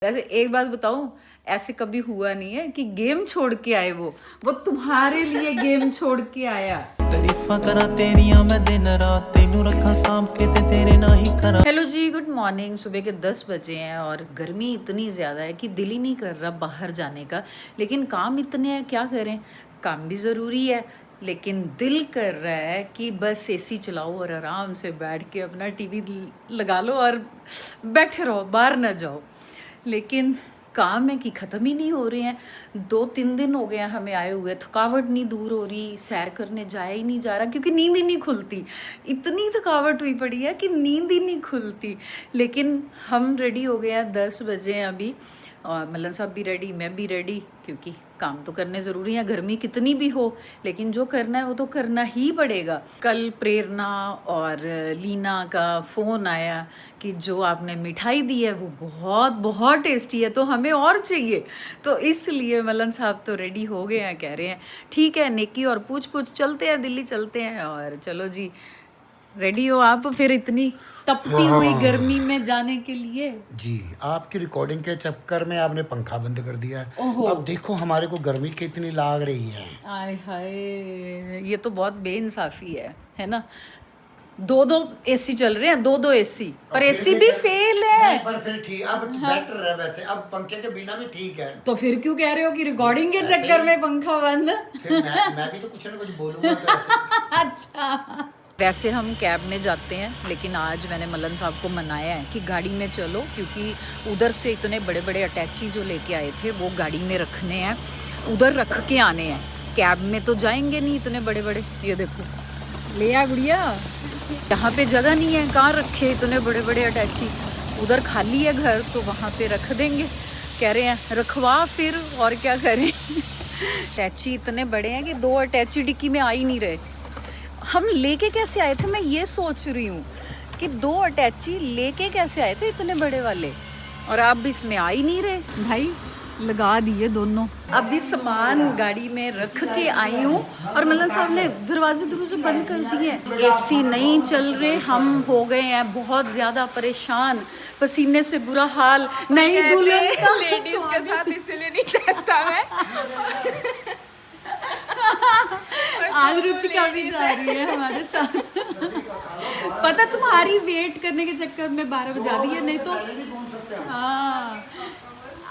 वैसे एक बात बताऊं, ऐसे कभी हुआ नहीं है कि गेम छोड़ के आए। वो तुम्हारे लिए गेम छोड़ के आया। तारीफां करा तेरियां मैं दिन रात तेनू रखा सांभ के ते तेरे ना ही करा। हेलो जी, गुड मॉर्निंग। सुबह के 10 बजे हैं और गर्मी इतनी ज़्यादा है कि दिल ही नहीं कर रहा बाहर जाने का। लेकिन काम इतने हैं, क्या करें, काम भी ज़रूरी है। लेकिन दिल कर रहा है कि बस एसी चलाओ और आराम से बैठ के अपना टीवी लगा लो और बैठे रहो, बाहर ना जाओ। लेकिन काम है कि ख़त्म ही नहीं हो रहे हैं। 2-3 दिन हो गए हैं हमें आए हुए, थकावट नहीं दूर हो रही, सैर करने जाया ही नहीं जा रहा क्योंकि नींद ही नहीं खुलती। इतनी थकावट हुई पड़ी है कि नींद ही नहीं खुलती। लेकिन हम रेडी हो गए हैं, 10 बजे हैं अभी, और मल्लन साहब भी रेडी, मैं भी रेडी, क्योंकि काम तो करने ज़रूरी है, गर्मी कितनी भी हो। लेकिन जो करना है वो तो करना ही पड़ेगा। कल प्रेरणा और लीना का फ़ोन आया कि जो आपने मिठाई दी है वो बहुत बहुत टेस्टी है, तो हमें और चाहिए। तो इसलिए मल्लन साहब तो रेडी हो गए हैं, कह रहे हैं ठीक है नेकी और पूछ पूछ चलते हैं, दिल्ली चलते हैं। और चलो जी, रेडी हो आप फिर इतनी तपती हुई गर्मी में जाने के लिए? जी, आपकी रिकॉर्डिंग के चक्कर में आपने पंखा बंद कर दिया है। ओहो। अब देखो हमारे को गर्मी कितनी लाग रही है। आय हाय, ये तो बहुत बेइंसाफी है ना। 2-2 एसी चल रहे हैं, 2-2 एसी, पर एसी भी फेल है। नहीं, पर फिर ठीक, अब बेटर है वैसे, अब पंखे के बिना भी ठीक है। तो फिर क्यों कह रहे हो कि रिकॉर्डिंग के ऐसे चक्कर ही। में पंखा बंद? फिर मैं भी तो कुछ ना कुछ बोलूंगा तो ऐसे। अच्छा, वैसे हम कैब में जाते हैं, लेकिन आज मैंने मल्लन साहब को मनाया है कि गाड़ी में चलो, क्योंकि उधर से इतने बड़े बड़े अटैची जो लेके आए थे वो गाड़ी में रखने हैं, उधर रख के आने हैं। कैब में तो जाएंगे नहीं इतने बड़े बड़े। ये देखो, ले आ गुड़िया, यहाँ पे जगह नहीं है, कहाँ रखे इतने बड़े बड़े अटैची। उधर खाली है घर तो वहाँ पे रख देंगे, कह रहे हैं रखवा फिर, और क्या करें। अटैची इतने बड़े हैं कि 2 अटैची डिक्की में आ ही नहीं रहे। हम लेके कैसे आए थे, मैं ये सोच रही हूँ कि 2 अटैची लेके कैसे आए थे इतने बड़े वाले, और आप इसमें आ ही नहीं रहे। भाई लगा दिए दोनों। अभी सामान गाड़ी में रख के आई हूँ और मल्लन साहब ने दरवाजे बंद कर दिए। एसी नहीं चल रहे, हम हो गए हैं बहुत ज़्यादा परेशान, पसीने से बुरा हाल। नहीं दुल्हन का लेडीज के साथ इसलिए नहीं चाहता मैं। आज रुचिका भी जा रही है हमारे साथ। पता, तुम्हारी वेट करने के चक्कर में 12 बजा दी है, नहीं तो हाँ,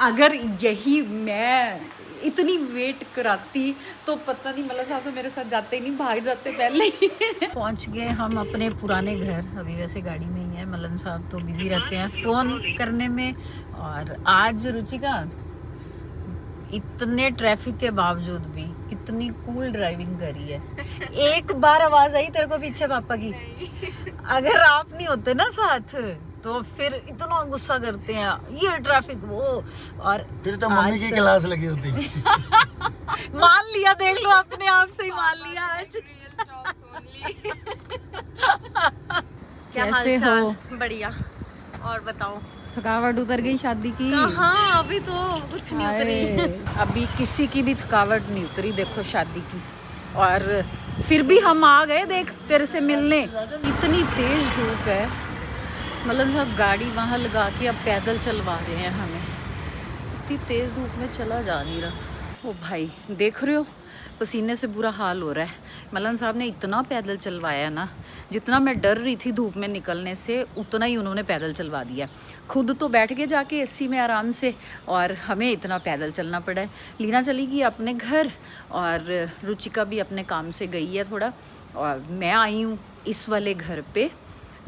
अगर यही मैं इतनी वेट कराती तो पता नहीं, मल्लन साहब तो मेरे साथ जाते ही नहीं, भाग जाते पहले ही। पहुंच गए हम अपने पुराने घर। अभी वैसे गाड़ी में ही है, मल्लन साहब तो बिजी रहते हैं फ़ोन करने में। और आज रुचिका इतने ट्रैफिक के बावजूद भी कितनी कूल ड्राइविंग करी है। एक बार आवाज आई तेरे को पीछे पापा की? अगर आप नहीं होते ना साथ तो फिर इतना गुस्सा करते हैं, ये ट्रैफिक वो। और फिर तो मम्मी की क्लास लगी होती। मान लिया, देख लो अपने आप से ही मान लिया आज। क्या कैसे हाल हो? चाल? बढ़िया। और बताओ, थकावट उतर गई शादी की? हाँ अभी तो कुछ नहीं उतरी। अभी किसी की भी थकावट नहीं उतरी, देखो शादी की। और फिर भी हम आ गए देख तेरे से मिलने। इतनी तेज धूप है, मतलब सब गाड़ी वहाँ लगा के अब पैदल चलवा रहे हैं हमें। इतनी तेज धूप में चला जा नहीं रहा। ओ भाई देख रहे हो, पसीने से बुरा हाल हो रहा है। मल्लन साहब ने इतना पैदल चलवाया ना, जितना मैं डर रही थी धूप में निकलने से उतना ही उन्होंने पैदल चलवा दिया। खुद तो बैठ के जाके एसी में आराम से, और हमें इतना पैदल चलना पड़ा है। लीना चली गई अपने घर और रुचिका भी अपने काम से गई है थोड़ा, और मैं आई हूँ इस वाले घर पे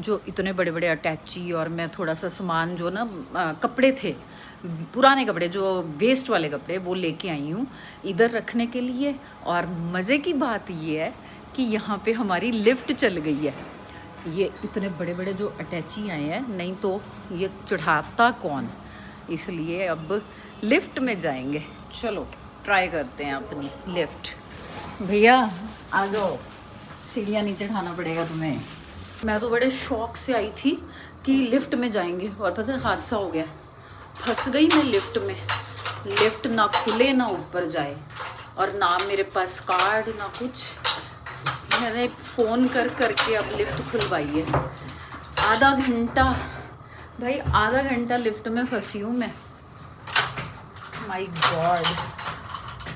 जो इतने बड़े बड़े अटैची। और मैं थोड़ा सा सामान जो ना कपड़े थे, पुराने कपड़े जो वेस्ट वाले कपड़े, वो लेके आई हूँ इधर रखने के लिए। और मज़े की बात ये है कि यहाँ पे हमारी लिफ्ट चल गई है। ये इतने बड़े बड़े जो अटैची आए हैं, नहीं तो ये चढ़ाता कौन, इसलिए अब लिफ्ट में जाएंगे। चलो ट्राई करते हैं अपनी लिफ्ट। भैया आ जाओ, सीढ़ियाँ नीचे चढ़ाना पड़ेगा तुम्हें। मैं तो बड़े शौक से आई थी कि लिफ्ट में जाएंगे, और पता है हादसा हो गया, फंस गई मैं लिफ्ट में। लिफ्ट ना खुले ना ऊपर जाए, और ना मेरे पास कार्ड ना कुछ। मैंने फ़ोन कर करके अब लिफ्ट खुलवाई है। आधा घंटा, भाई आधा घंटा लिफ्ट में फंसी हूँ मैं। माय गॉड,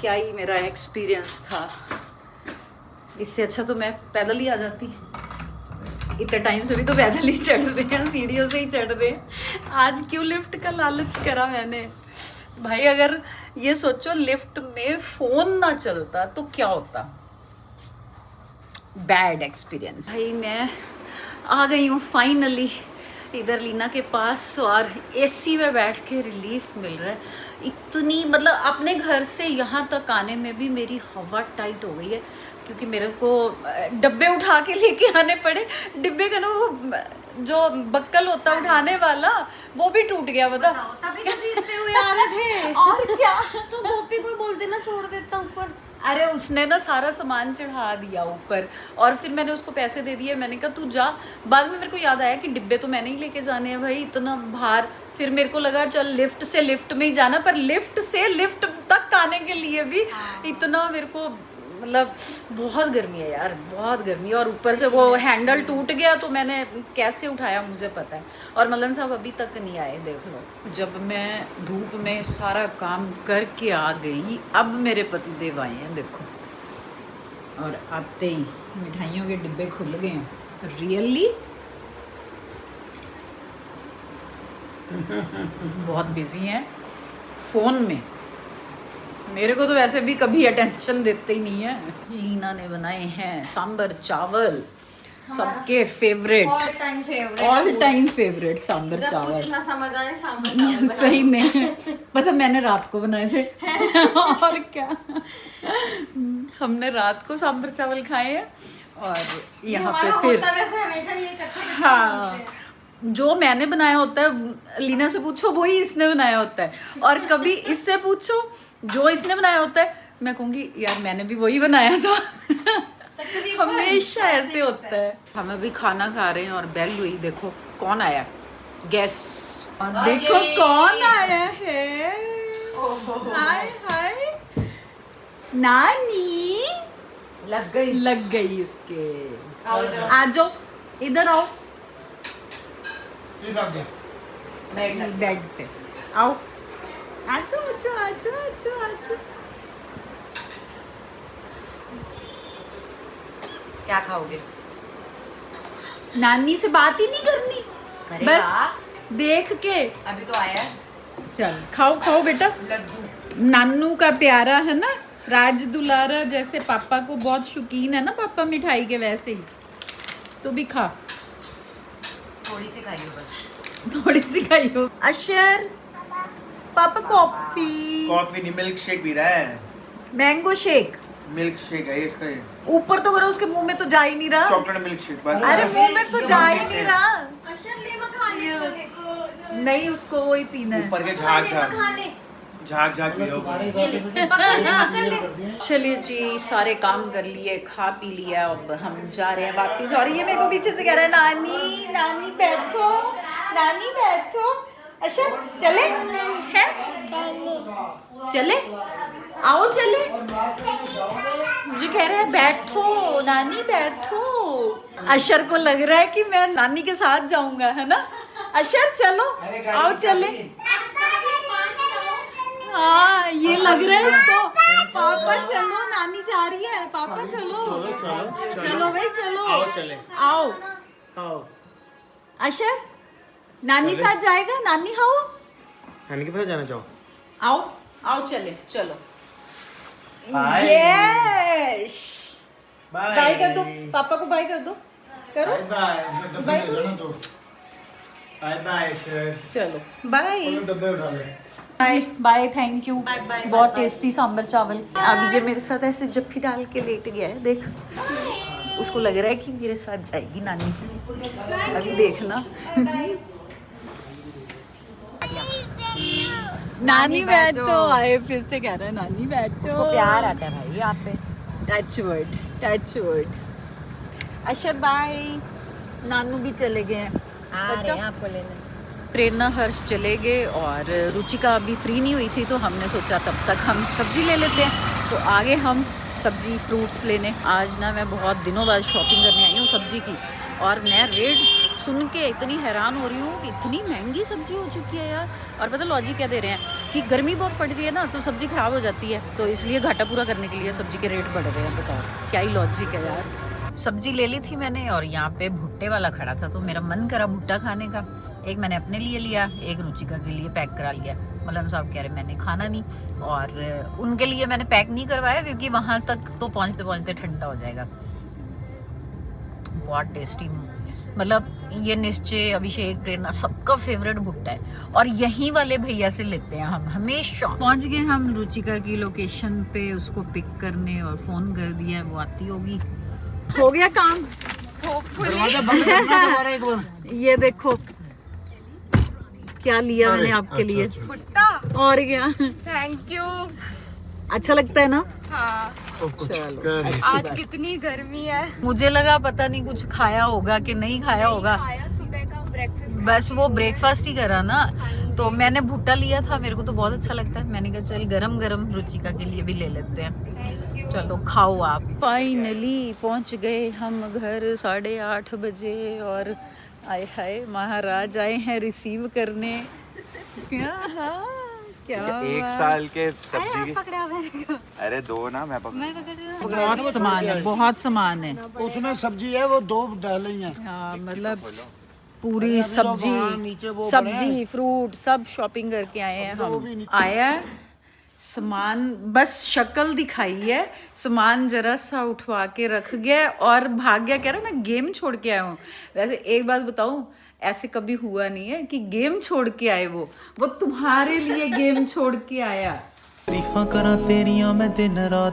क्या ही मेरा एक्सपीरियंस था। इससे अच्छा तो मैं पैदल ही आ जाती। इतने टाइम से भी तो पैदल ही चढ़ रहे हैं, सीढ़ियों से ही चढ़ रहे हैं। आज क्यों लिफ्ट का लालच करा मैंने। भाई अगर ये सोचो लिफ्ट में फोन ना चलता तो क्या होता। Bad experience. भाई मैं आ गई हूँ फाइनली इधर लीना के पास, और एसी में बैठ के रिलीफ मिल रहा है। इतनी मतलब अपने घर से यहाँ तक आने में भी मेरी हवा टाइट हो गई है, क्योंकि मेरे को डब्बे उठा के लेके आने पड़े। डिब्बे का ना वो जो बक्कल होता उठाने वाला वो भी टूट गया। बता तभी तो सीखते हुए आ रहे थे। और क्या। तो गोपी को बोल देना छोड़ देता ऊपर। अरे उसने ना सारा सामान चढ़ा दिया ऊपर, और फिर मैंने उसको पैसे दे दिए। मैंने कहा तू जा। बाद में मेरे को याद आया कि डिब्बे तो मैंने ही लेके जाने हैं भाई, इतना भार। फिर मेरे को लगा चल लिफ्ट से लिफ्ट में ही जाना, पर लिफ्ट से लिफ्ट तक आने के लिए भी इतना मेरे को मतलब बहुत गर्मी है यार, बहुत गर्मी है। और ऊपर से वो हैंडल टूट गया तो मैंने कैसे उठाया मुझे पता है। और मलन साहब अभी तक नहीं आए, देख लो। जब मैं धूप में सारा काम करके आ गई, अब मेरे पतिदेव आए हैं देखो, और आते ही मिठाइयों के डिब्बे खुल गए हैं। रियली बहुत बिजी हैं फ़ोन में। मेरे को तो वैसे भी कभी अटेंशन देते ही नहीं है। लीना ने बनाए हैं सांबर चावल, सबके favourite, all time favourite sambar चावल। कुछ ना समझ आए सांबर सही में पता मैंने रात को बनाए थे। और क्या, हमने रात को सांबर चावल खाए हैं, और यहाँ पे फिर वैसे हमेशा ये करते हैं। हाँ, जो मैंने बनाया होता है लीना से पूछो वही इसने बनाया होता है, और कभी इससे पूछो जो इसने बनाया होता है मैं कहूँगी यार मैंने भी वही बनाया था। हमेशा ऐसे होता है। हम अभी खाना खा रहे हैं और बेल हुई, देखो कौन आया, गेस देखो कौन आया है। हाय हाय, नानी लग गई उसके। आ जाओ इधर आओ, बेड पे आओ, आजो आजो आजो आजो आजो। क्या खाओगे? नानी से बात ही नहीं करनी, करेगा। बस देख के। अभी तो आया है चल खाओ खाओ बेटा। लड्डू। नानू का प्यारा है ना, राज दुलारा, जैसे पापा को बहुत शौकीन है ना पापा मिठाई के, वैसे ही तो भी खा। थोड़ी सी खाइए बस। थोड़ी सी खाइयो। अशर पापा कॉफी नहीं, मिल्क शेक पी रहा है। मैंगो शेक, मिल्क शेक है इसका। ये ऊपर तो करो, उसके मुंह में तो जा ही नहीं रहा। चॉकलेट मिल्क शेक बस। अरे मुंह में तो जा ही नहीं रहा। अशर ले मखाने। नहीं उसको वही पीना है। ऊपर के झाग झाग पी लो। चलिए जी, सारे काम कर लिए, खा पी लिया, अब हम जा रहे हैं वापस। और ये मेरे को पीछे से कह रहा है नानी नानी बैठो, नानी बैठो। अच्छा चले हैं, चले आओ चले। मुझे कह रहा है बैठो नानी बैठो। अशर को लग रहा है कि मैं नानी के साथ जाऊंगा, है ना अशर? चलो आओ चले। हाँ ये लग रहा है इसको। पापा चलो, नानी जा रही है, पापा चलो चलो भाई चलो, आओ चले। आओ अशर नानी साथ जाएगा, नानी हाउस। नानी के पास जाना चाहो? आओ आओ चले चलो। बाय। यस बाय कर दो, पापा को बाय कर दो, करो bye bye bye bye sir. चलो बाय डब्बे उठा ले। Bye bye, thank you. बहुत टेस्टी सांबर चावल। अभी ये मेरे साथ ऐसे जप्फी डाल के लेट गया है, देख उसको लग रहा है कि मेरे साथ जाएगी नानी। अभी देखना। नानी बैठो, आए फिर से कह रहा है नानी बैठो। उसको प्यार आता है भाई यहाँ पे। Touch word, touch word. अशर बाय, नानू भी चले गए हैं। आपको लेना। प्रेरणा हर्ष चले गए, और रुचिका अभी फ्री नहीं हुई थी, तो हमने सोचा तब तक हम सब्जी ले लेते हैं। तो आगे हम सब्जी फ्रूट्स लेने। आज ना मैं बहुत दिनों बाद शॉपिंग करने आई हूँ सब्जी की, और मैं रेट सुन के इतनी हैरान हो रही हूँ कि इतनी महंगी सब्जी हो चुकी है यार। और पता लॉजिक क्या दे रहे हैं क्योंकि गर्मी बहुत पड़ रही है ना, तो सब्जी खराब हो जाती है, तो इसलिए घाटा पूरा करने के लिए सब्जी के रेट बढ़ रहे हैं। बताओ क्या ही लॉजिक है यार। सब्जी ले ली थी मैंने और यहाँ पे भुट्टे वाला खड़ा था, तो मेरा मन करा भुट्टा खाने का। एक मैंने अपने लिए लिया, एक रुचिका के लिए पैक करा लिया। मौलाना साहब कह रहे मैंने खाना नहीं, और उनके लिए मैंने पैक नहीं करवाया क्योंकि वहाँ तक तो पहुँचते पहुँचते ठंडा हो जाएगा। बहुत टेस्टी, मतलब ये निश्चय, अभिषेक, प्रेरणा सबका फेवरेट भुट्टा है, और यहीं वाले भैया से लेते हैं हम हमेशा। पहुंच गए हम रुचिका की लोकेशन पे उसको पिक करने, और फोन कर दिया है, वो आती होगी। हो गया काम। दरवाजा बंद करना दोबारा एक बार। ये देखो क्या लिया मैंने आपके लिए, भुट्टा। और क्या। Thank you. अच्छा लगता है ना? हाँ। चलो, आज कितनी गर्मी है। मुझे लगा पता नहीं कुछ खाया होगा कि नहीं खाया होगा, खाया सुबह का ब्रेकफास्ट। बस वो ब्रेकफास्ट ही करा ना, तो मैंने भुट्टा लिया था, मेरे को तो बहुत अच्छा लगता है। मैंने कहा चल गरम गरम रुचिका के लिए भी ले लेते हैं। चलो खाओ आप। फाइनली पहुंच गए हम घर 8:30 बजे, और आए हाय महाराज आए हैं रिसीव करने। क्या क्या एक साल के सब्जी की। अरे दो ना, मैं पकड़। बहुत सामान है, बहुत सामान है। उसमें सब्जी है वो 2 डाली हैं। हाँ मतलब पूरी सब्जी फ्रूट सब शॉपिंग करके आए हैं हम। आया सामान, बस शक्ल दिखाई है, सामान जरा सा उठवा के रख गया और भाग गया। कह रहा मैं गेम छोड़ के आया हूँ। वैसे एक बात बताऊँ, ऐसे कभी हुआ नहीं है कि गेम छोड़ के आए, वो तुम्हारे लिए गेम छोड़ के आया। तारीफां करा तेरियां मैं दिन रात